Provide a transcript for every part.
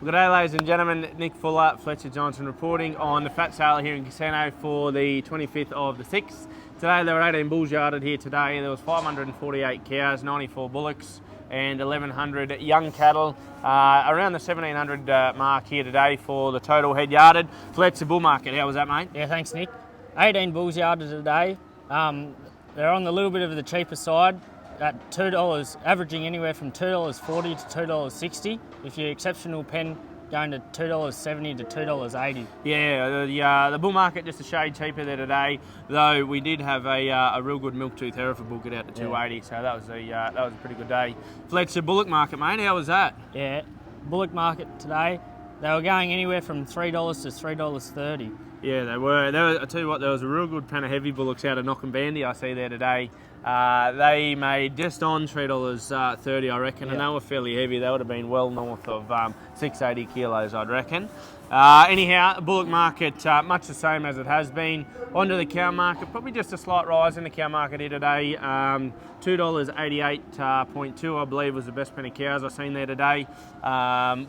Good day, ladies and gentlemen. Nick Fuller, Fletcher Johnson reporting on the fat sale here in Casino for the 25th of the 6th. Today there were 18 bulls yarded here today. There was 548 cows, 94 bullocks and 1,100 young cattle. Around the 1,700 mark here today for the total head yarded. Fletcher bull market, how was that, mate? Yeah, thanks, Nick. 18 bulls yarded today. They're on the little bit of the cheaper side at $2, averaging anywhere from $2.40 to $2.60. If you're exceptional pen, going to $2.70 to $2.80. Yeah, the bull market just a shade cheaper there today, though we did have a real good milk-tooth Hereford bull get out to $2.80, so that was a pretty good day. Fletcher bullock market, mate, how was that? Yeah, bullock market today, they were going anywhere from $3 to $3.30. Yeah, they were. I tell you what, there was a real good pen of heavy bullocks out of Knockenbandy I see there today. They made just on $3.30, I reckon, and they were fairly heavy. They would have been well north of 680 kilos, I'd reckon. Anyhow, bullock market, much the same as it has been. Onto the cow market, probably just a slight rise in the cow market here today. $2.88.2, I believe, was the best pen of cows I've seen there today,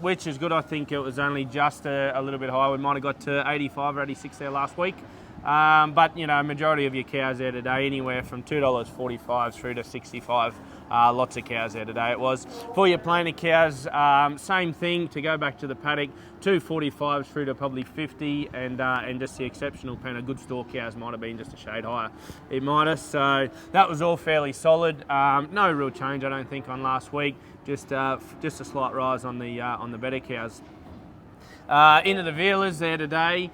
which is good. I think it was only just a little bit higher. We might have got to 85 or 86 there last week. But, you know, majority of your cows there today, anywhere from $2.45 through to 65. Lots of cows there today it was. For your plainer cows, same thing, to go back to the paddock, 245 through to probably 50, and just the exceptional pen of good store cows might have been just a shade higher. It might have, so that was all fairly solid. No real change, I don't think, on last week. Just a slight rise on the better cows. Into the vealers there today.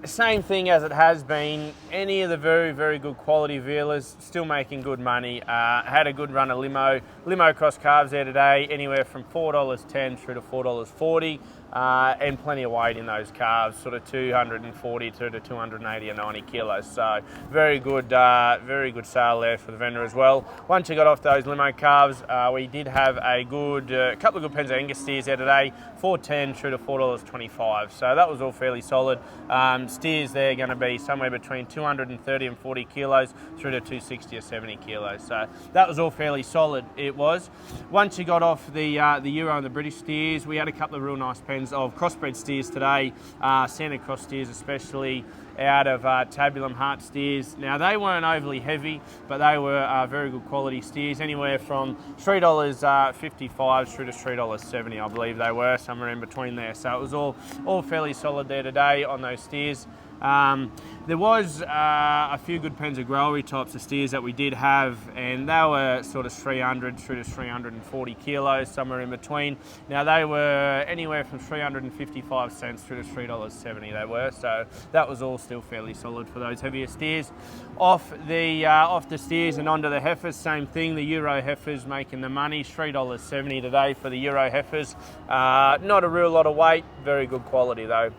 Same thing as it has been. Any of the very, very good quality vealers still making good money. Had a good run of limo cross calves there today, anywhere from $4.10 through to $4.40, and plenty of weight in those calves, sort of 240 to 280 or 90 kilos. So very good sale there for the vendor as well. Once you got off those limo calves, we did have a good couple of good pens of Angus steers there today, $4.10 through to $4.25. So that was all fairly solid. Steers there going to be somewhere between 230 and 40 kilos through to 260 or 70 kilos. So that was all fairly solid, it was. Once you got off the Euro and the British steers, we had a couple of real nice pens of crossbred steers today, Santa Cross steers especially, out of Tabulum Heart steers. Now they weren't overly heavy, but they were very good quality steers, anywhere from $3.55 through to $3.70, I believe they were, somewhere in between there. So it was all fairly solid there today on those steers. There was a few good pens of growery types of steers that we did have, and they were sort of 300 through to 340 kilos, somewhere in between. Now they were anywhere from 355 cents through to $3.70 they were, so that was all still fairly solid for those heavier steers. Off the steers and onto the heifers, same thing. The Euro heifers making the money, $3.70 today for the Euro heifers. Not a real lot of weight, very good quality though.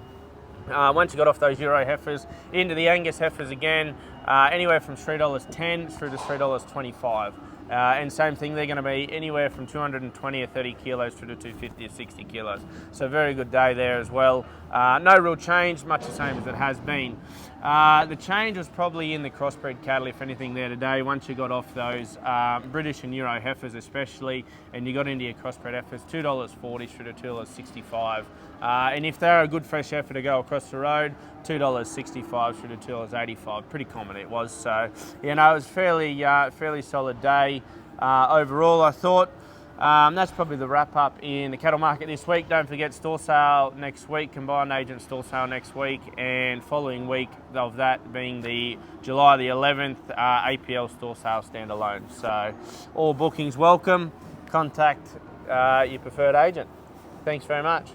Once you got off those Euro heifers, into the Angus heifers again, anywhere from $3.10 through to $3.25. And same thing, they're going to be anywhere from 220 or 30 kilos through to 250 or 60 kilos. So very good day there as well. No real change, much the same as it has been. The change was probably in the crossbred cattle, if anything, there today. Once you got off those British and Euro heifers especially, and you got into your crossbred heifers, $2.40 through to $2.65. And if they're a good fresh heifer to go across the road, $2.65 through to $2.85. Pretty common it was. So, you know, it was fairly solid day overall, I thought. That's probably the wrap up in the cattle market this week. Don't forget store sale next week, combined agent store sale next week, and following week of that being the July the 11th APL store sale standalone. So all bookings welcome. Contact your preferred agent. Thanks very much.